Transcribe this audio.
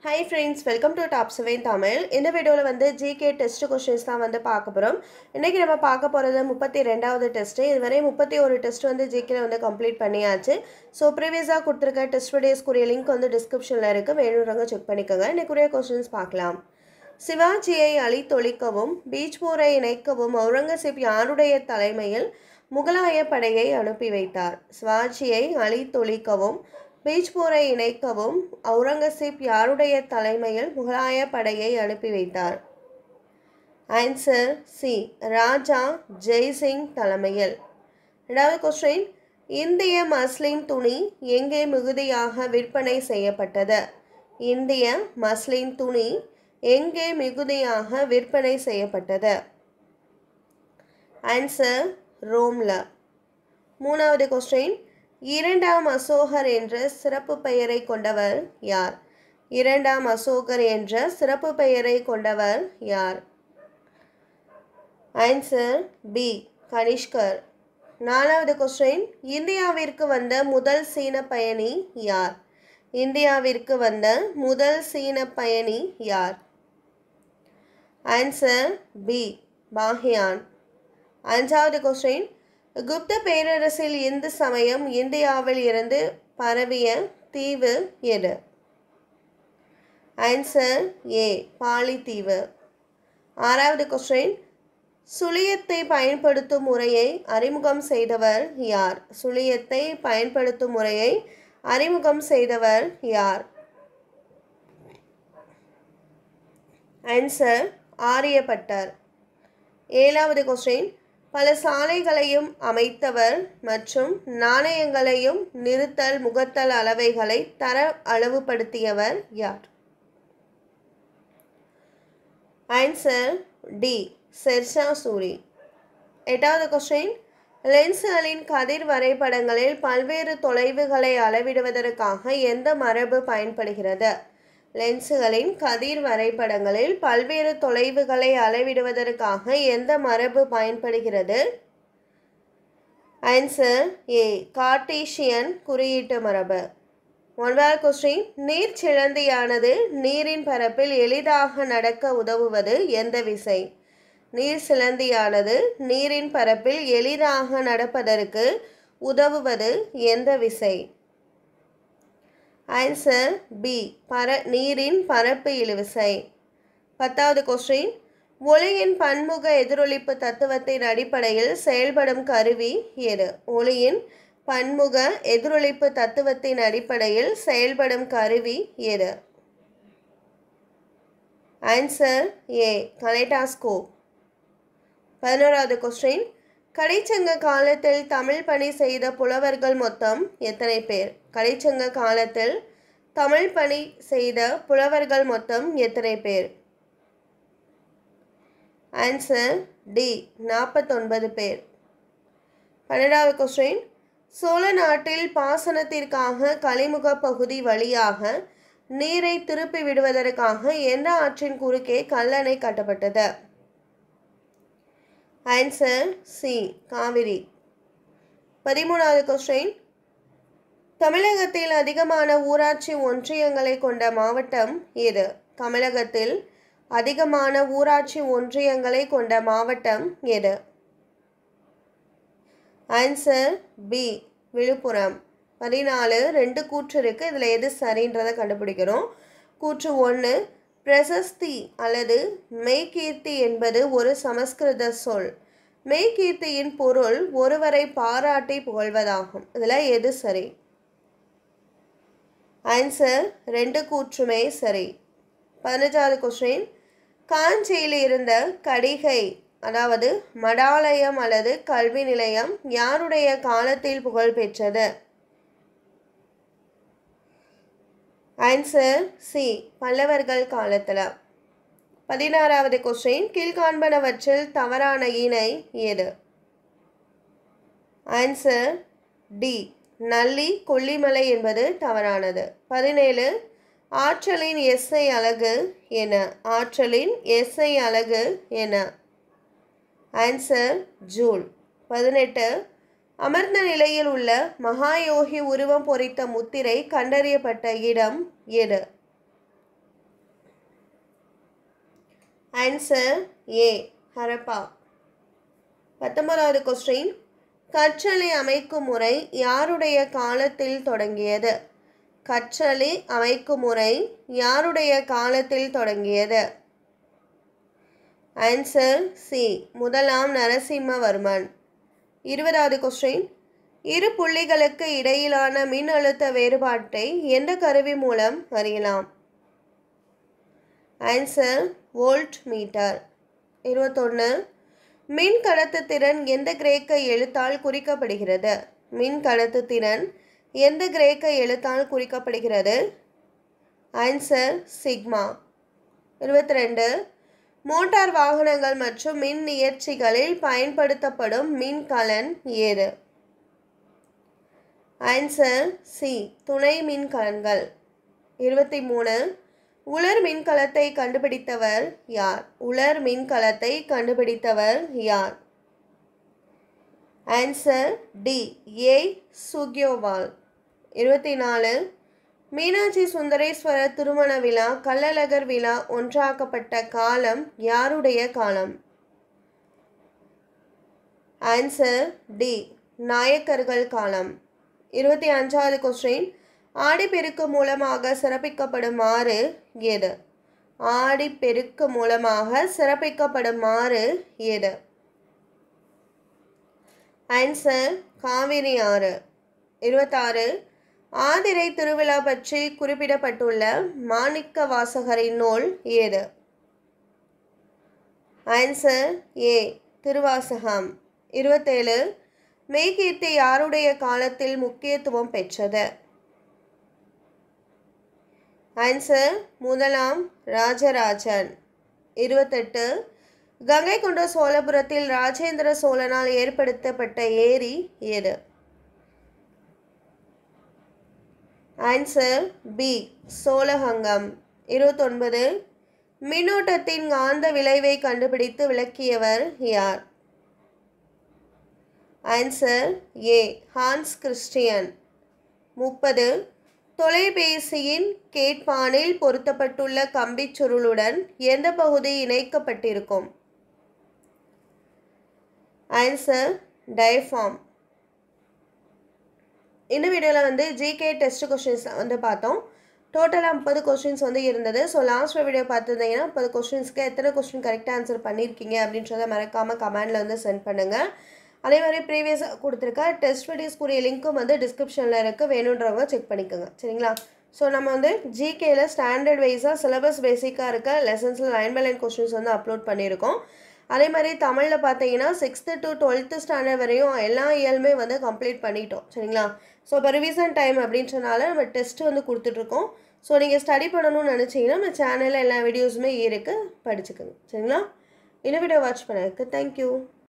Hi friends, welcome to Top 7 Tamil. இந்த வீடியோவில் வந்து GK டெஸ்ட் கொஷின்ஸ் தான் வந்து பார்க்க போகிறோம். இன்றைக்கி நம்ம பார்க்க போகிறது 32வது டெஸ்ட்டு. இதுவரை 31 டெஸ்ட் வந்து ஜிகேல வந்து கம்ப்ளீட் பண்ணியாச்சு. ஸோ ப்ரீவியஸாக கொடுத்துருக்க டெஸ்ட் வீடியோஸ்க்குரிய லிங்க் வந்து டிஸ்கிரிப்ஷனில் இருக்குது, வேணுன்றவங்க செக் பண்ணிக்கோங்க. இன்றைக்குரிய கொஷின்ஸ் பார்க்கலாம். சிவாஜியை அழித்தொழிக்கவும் பீஜ்பூரை இணைக்கவும் அவுரங்கசீப் யாருடைய தலைமையில் முகலாய படையை அனுப்பி வைத்தார்? சிவாஜியை அழித்தொழிக்கவும் பீஜ்பூரை இணைக்கவும் அவுரங்கசீப் யாருடைய தலைமையில் முகலாய படையை அனுப்பி வைத்தார்? ஆன்சர் சி, ராஜா ஜெய்சிங் தலைமையில். இரண்டாவது கொஸ்டின், இந்திய மஸ்லின் துணி எங்கே மிகுதியாக விற்பனை செய்யப்பட்டது? இந்திய மஸ்லின் துணி எங்கே மிகுதியாக விற்பனை செய்யப்பட்டது? ஆன்சர் ரோம்ல. மூணாவது கொஸ்டின், இரண்டாம் அசோகர் என்ற சிறப்பு பெயரை கொண்டவர் யார்? இரண்டாம் அசோகர் என்ற சிறப்பு பெயரை கொண்டவர் யார்? ஆன்சர் பி, கனிஷ்கர். நாலாவது கொஸ்டின், இந்தியாவிற்கு வந்த முதல் சீன பயணி யார்? இந்தியாவிற்கு வந்த முதல் சீன பயணி யார்? Answer B, Fahien. அஞ்சாவது கொஸ்டின், குப்த பேரரசில் இந்து சமயம் இந்தியாவில் இருந்து பரவிய தீவு எது? ஆன்சர் ஏ, பாலித்தீவு. ஆறாவது கொஸ்டின், சுழியத்தை பயன்படுத்தும் முறையை அறிமுகம் செய்தவர் யார்? சுழியத்தை பயன்படுத்தும் முறையை அறிமுகம் செய்தவர் யார்? ஆன்சர் ஆரியப்பட்டர். ஏழாவது கொஸ்டின், பல சாலைகளையும் அமைத்தவர் மற்றும் நாணயங்களையும் நிறுத்தல் முகத்தல் அளவைகளை தர அளவுபடுத்தியவர் யார்? Answer D, Sher Shah Suri. எட்டாவது கொஸ்டின், லென்ஸ்களின் கதிர் வரைபடங்களில் பல்வேறு தொலைவுகளை அளவிடுவதற்காக எந்த மரபு பயன்படுகிறது? லென்ஸ்களின் கதிர் வரைபடங்களில் பல்வேறு தொலைவுகளை அளவிடுவதற்காக எந்த மரபு பயன்படுகிறது? ஆன்சர் ஏ, கார்ட்டீசியன் குறியீட்டு மரபு. ஒன்பதாவது கொஸ்டின், நீர்ச்சிலந்தியானது நீரின் பரப்பில் எளிதாக நடக்க உதவுவது எந்த விசை? நீர் சிலந்தியானது நீரின் பரப்பில் எளிதாக நடப்பதற்கு உதவுவது எந்த விசை? ஆன்சர் பி, நீரின் பரப்பு இழுவிசை. பத்தாவது கொஸ்டின், ஒளியின் பன்முக எதிரொலிப்பு தத்துவத்தின் அடிப்படையில் செயல்படும் கருவி எது? ஒளியின் பன்முக எதிரொலிப்பு தத்துவத்தின் அடிப்படையில் செயல்படும் கருவி எது? Answer A, kaleidoscope. 11வது கொஸ்டின், கடைச்சங்க காலத்தில் தமிழ் பணி செய்த புலவர்கள் மொத்தம் எத்தனை பேர்? கடைச்சங்க காலத்தில் தமிழ் பணி செய்த புலவர்கள் மொத்தம் எத்தனை பேர்? ஆன்சர் டி, 49 பேர். 12வது கொஸ்டின், சோழ நாட்டில் பாசனத்திற்காக கலிமுக பகுதி வழியாக நீரை திருப்பி விடுவதற்காக எந்த ஆற்றின் குறுக்கே கல்லணை கட்டப்பட்டது? Answer C, Kaveri. 13வது கொஸ்டின், தமிழகத்தில் அதிகமான ஊராட்சி ஒன்றியங்களை கொண்ட மாவட்டம் எது? தமிழகத்தில் அதிகமான ஊராட்சி ஒன்றியங்களை கொண்ட மாவட்டம் எது? Answer B, Villupuram. 14, 2 கூற்று இருக்குது, இதில் எது சரின்றதை கண்டுபிடிக்கிறோம். கூற்று 1, பிரசஸ்தி அல்லது மெய்கீர்த்தி என்பது ஒரு சமஸ்கிருத சொல். மெய்கீர்த்தியின் பொருள் ஒருவரை பாராட்டி புகழ்வதாகும். இதில் எது சரி? ஆன்சர் 2 கூற்றுமே சரி. 15வது கொஸ்டின், காஞ்சியில் இருந்த கடிகை அதாவது மடாலயம் அல்லது கல்வி நிலையம் யாருடைய காலத்தில் புகழ் பெற்றது? ஆன்சர் சி, பல்லவர்கள் காலத்தில். 16வது கொஸ்டின், கீழ்காண்பனவற்றில் தவறான இணை எது? ஆன்சர் டி, நல்லி கொல்லிமலை என்பது தவறானது. 17, ஆற்றலின் எஸ்ஐ அலகு என? ஆற்றலின் எஸ்ஐ அலகு என? Answer joule. 18, அமர்ந்த நிலையில் உள்ள மகாயோகி உருவம் பொறித்த முத்திரை கண்டறியப்பட்ட இடம் எது? Answer A Harappa. 19வது கொஸ்டின், கற்றலை அமைக்கும் முறை யாருடைய காலத்தில் தொடங்கியது? கற்றலை அமைக்கும் முறை யாருடைய காலத்தில் தொடங்கியது? ஆன்சர் சி முதலாம் நரசிம்மவர்மன். 20வது கொஸ்டின், இரு புள்ளிகளுக்கு இடையிலான மின்னழுத்த வேறுபாட்டை எந்த கருவி மூலம் அறியலாம்? Answer volt metre. 21, மின் கடத்துத்திறன் எந்த கிரேக்க எழுத்தால் குறிக்கப்படுகிறது? மின் கடத்துத்திறன் எந்த கிரேக்க எழுத்தால் குறிக்கப்படுகிறது? Answer sigma. 22, மோட்டார் வாகனங்கள் மற்றும் மின் இயற்றிகளில் பயன்படுத்தப்படும் மின்கலன் ஏது? ஆன்சர் சி துணை மின்கலன்கள். 23, உலர் மின்கலத்தை கண்டுபிடித்தவர் யார்? உலர் மின்கலத்தை கண்டுபிடித்தவர் யார்? ஆன்சர் டி ஏ சுக்யோவால். 24, மீனாட்சி சுந்தரேஸ்வரர் திருமண விழா கள்ளழகர் விழா ஒன்றாக்கப்பட்ட காலம் யாருடைய காலம்? ஆன்சர் டி நாயக்கர்கள் காலம். 25வது கொஸ்டின், ஆடிப்பெருக்கு மூலமாக சிறப்பிக்கப்படும் ஆறு எது? ஆடிப்பெருக்கு மூலமாக சிறப்பிக்கப்படும் ஆறு எது? ஆன்சர் காவிரி ஆறு. 26, ஆதிரை திருவிழா பற்றி குறிப்பிடப்பட்டுள்ள மாணிக்க வாசகரின் நூல் ஏது? Answer A Thiruvasagam. 27, மெய்கீர்த்தி யாருடைய காலத்தில் முக்கியத்துவம் பெற்றது? ஆன்சர் முதலாம் ராஜராஜன். 28, கங்கை கொண்ட சோழபுரத்தில் ராஜேந்திர சோழனால் ஏற்படுத்தப்பட்ட ஏரி ஏது? Answer B Cholagangam. 29, மின்னோட்டத்தின் காந்த விளைவை கண்டுபிடித்து விளக்கியவர் யார்? Answer A Hans Christian. 30, தொலைபேசியின் கேட்பானில் பொருத்தப்பட்டுள்ள கம்பிச் சுருளுடன் எந்த பகுதி இணைக்கப்பட்டிருக்கும்? Answer diaphragm. இந்த வீடியோவில் வந்து ஜிகே டெஸ்ட் கொஸ்டின்ஸ் வந்து பார்த்தோம். டோட்டலாக 30 கொஸ்டின்ஸ் வந்து இருந்தது. ஸோ லாஸ்ட் வீடியோ பார்த்துருந்தீங்கன்னா 30 கொஸ்டின்ஸ்க்கு எத்தனை கொஸ்டின் கரெக்டாக ஆன்சர் பண்ணியிருக்கீங்க அப்படின்றத மறக்காமல் கமெண்டில் வந்து சென்ட் பண்ணுங்கள். அதே மாதிரி ப்ரீவியஸாக கொடுத்துருக்க டெஸ்ட் வீடியோஸ்க்குரிய லிங்க்கும் வந்து டிஸ்கிரிப்ஷனில் இருக்குது, வேணுன்றவங்க செக் பண்ணிக்கோங்க. சரிங்களா? ஸோ நம்ம வந்து ஜிகேயில் ஸ்டாண்டர்ட் வைஸாக சிலபஸ் பேசிக்காக இருக்க லெசன்ஸில் லைன் பை லைன் கொஸ்டின்ஸ் வந்து அப்லோட் பண்ணியிருக்கோம். அதே மாதிரி தமிழில் பார்த்தீங்கன்னா 6th to 12th ஸ்டாண்டர்ட் வரையும் எல்லா இயலுமே வந்து கம்ப்ளீட் பண்ணிட்டோம். சரிங்களா? ஸோ இப்போ ரிவிஷன் டைம் அப்படின்றனால நம்ம டெஸ்ட்டு வந்து கொடுத்துட்ருக்கோம். ஸோ நீங்கள் ஸ்டடி பண்ணணும்னு நினச்சிங்கன்னா நம்ம சேனலில் எல்லா வீடியோஸுமே இருக்குது, படிச்சுக்கோங்க. சரிங்களா? இந்த வீடியோ வாட்ச் பண்ணதுக்கு தேங்க்யூ.